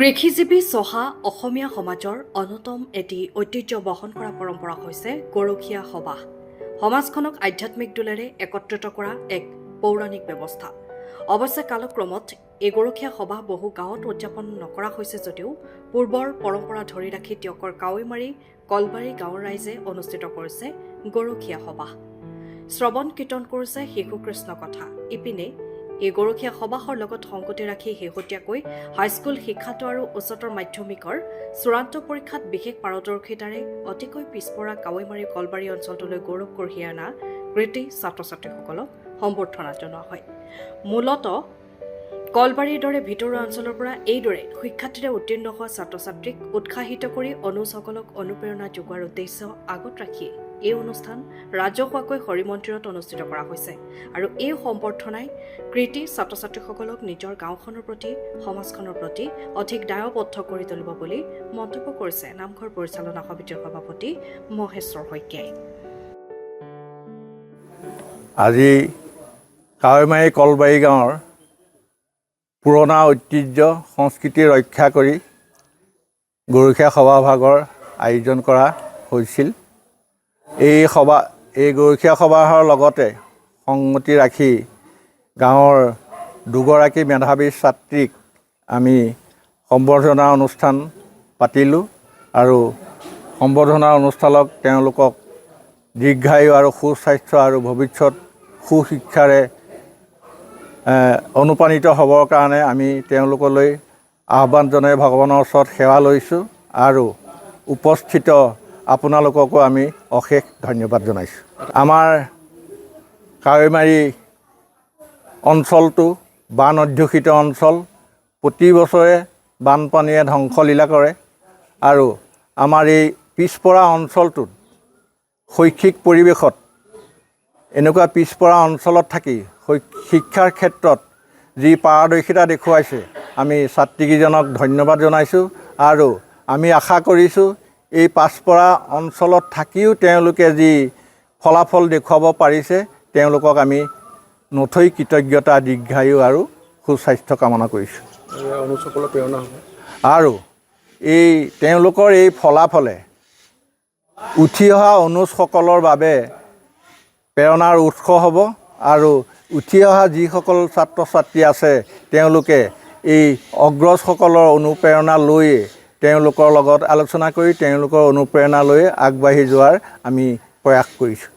কৃষিজীৱী চহা অসমীয়া সমাজৰ অন্যতম এটি ঐতিহ্য বহন কৰা পৰম্পৰা হৈছে গৰখীয়া সবাহ। সমাজখনক আধ্যাত্মিক দোলেৰে একত্ৰিত কৰা এক পৌৰাণিক ব্যৱস্থা। অৱশ্যে কালক্ৰমত এই গৰখীয়া সবাহ বহু গাঁৱত উদযাপন নকৰা হৈছে যদিও পূৰ্বৰ পৰম্পৰা ধৰি ৰাখি টিয়কৰ কাৱৈমাৰী কলবাৰী গাঁৱৰ ৰাইজে অনুষ্ঠিত কৰিছে গৰখীয়া সবাহ। শ্ৰৱণ কীৰ্তন কৰিছে শিশু কৃষ্ণ কথা। ইপিনে এই গৰখীয়া সবাহৰ লগত সংগতি ৰাখি শেহতীয়াকৈ হাইস্কুল শিক্ষান্ত আৰু উচ্চতৰ মাধ্যমিকৰ চূড়ান্ত পৰীক্ষাত বিশেষ পাৰদৰ্শিতাৰে অতিকৈ পিছপৰা কাৱৈমাৰী কলবাৰী অঞ্চলটোলৈ গৌৰৱ কঢ়িয়াই অনা কৃতি ছাত্ৰ ছাত্ৰীসকলক সম্বৰ্ধনা জনোৱা হয়। মূলতঃ কলবাৰীৰ দৰে ভিতৰুৱা অঞ্চলৰ পৰা এইদৰে শিক্ষাৰ্থীৰে উত্তীৰ্ণ হোৱা ছাত্ৰ ছাত্ৰীক উৎসাহিত কৰি অনুজসকলক অনুপ্ৰেৰণা যোগোৱাৰ উদ্দেশ্য আগত ৰাখি এই অনুষ্ঠান ৰাজহুৱাকৈ হৰিমন্দিৰত অনুষ্ঠিত কৰা হৈছে আৰু এই সম্বৰ্ধনাই কৃতি ছাত্ৰ ছাত্ৰীসকলক নিজৰ গাঁওখনৰ প্ৰতি সমাজখনৰ প্ৰতি অধিক দায়বদ্ধ কৰি তুলিব বুলি মন্তব্য কৰিছে নামঘৰ পৰিচালনা সমিতিৰ সভাপতি মহেশ্বৰ শইকীয়াই। আজি কাৱৈমাৰী কলবাৰী গাঁৱৰ পুৰণা ঐতিহ্য সংস্কৃতি ৰক্ষা কৰি গৰখীয়া সভাভাগৰ আয়োজন কৰা হৈছিল। এই গৰখীয়া সবাহৰ লগতে সংগতি ৰাখি গাঁৱৰ দুগৰাকী মেধাৱী ছাত্ৰীক আমি সম্বৰ্ধনা অনুষ্ঠান পাতিলোঁ আৰু সম্বৰ্ধনা অনুষ্ঠানত তেওঁলোকক দীৰ্ঘায়ু আৰু সুস্বাস্থ্য আৰু ভৱিষ্যত সুশিক্ষাৰে অনুপ্ৰাণিত হ'বৰ কাৰণে আমি তেওঁলোকলৈ আহ্বান জনাই ভগৱানৰ ওচৰত সেৱা লৈছোঁ আৰু উপস্থিত আপোনালোককো আমি অশেষ ধন্যবাদ জনাইছোঁ। আমাৰ কাৱৈমাৰী অঞ্চলটো বান অধ্যুষিত অঞ্চল। প্ৰতি বছৰে বানপানীয়ে ধ্বংসলীলা কৰে আৰু আমাৰ এই পিছপৰা অঞ্চলটোত শৈক্ষিক পৰিৱেশত এনেকুৱা পিছপৰা অঞ্চলত থাকি শিক্ষাৰ ক্ষেত্ৰত যি পাৰদৰ্শিতা দেখুৱাইছে আমি ছাত্ৰীকেইজনক ধন্যবাদ জনাইছোঁ আৰু আমি আশা কৰিছোঁ এই পাছপৰা অঞ্চলত থাকিও তেওঁলোকে যি ফলাফল দেখুৱাব পাৰিছে তেওঁলোকক আমি নথৈ কৃতজ্ঞতা দীৰ্ঘায়ু আৰু সুস্বাস্থ্য কামনা কৰিছোঁ। অনুজসকলৰ প্ৰেৰণা হ'ব আৰু এই তেওঁলোকৰ এই ফলাফলে উঠি অহা অনুজসকলৰ বাবে প্ৰেৰণাৰ উৎস হ'ব আৰু উঠি অহা যিসকল ছাত্ৰ ছাত্ৰী আছে তেওঁলোকে এই অগ্ৰজসকলৰ অনুপ্ৰেৰণা লৈ তেওঁলোকৰ লগত আলোচনা কৰি তেওঁলোকৰ অনুপ্ৰেৰণা লৈ আগবাঢ়ি যোৱাৰ আমি প্ৰয়াস কৰিছোঁ।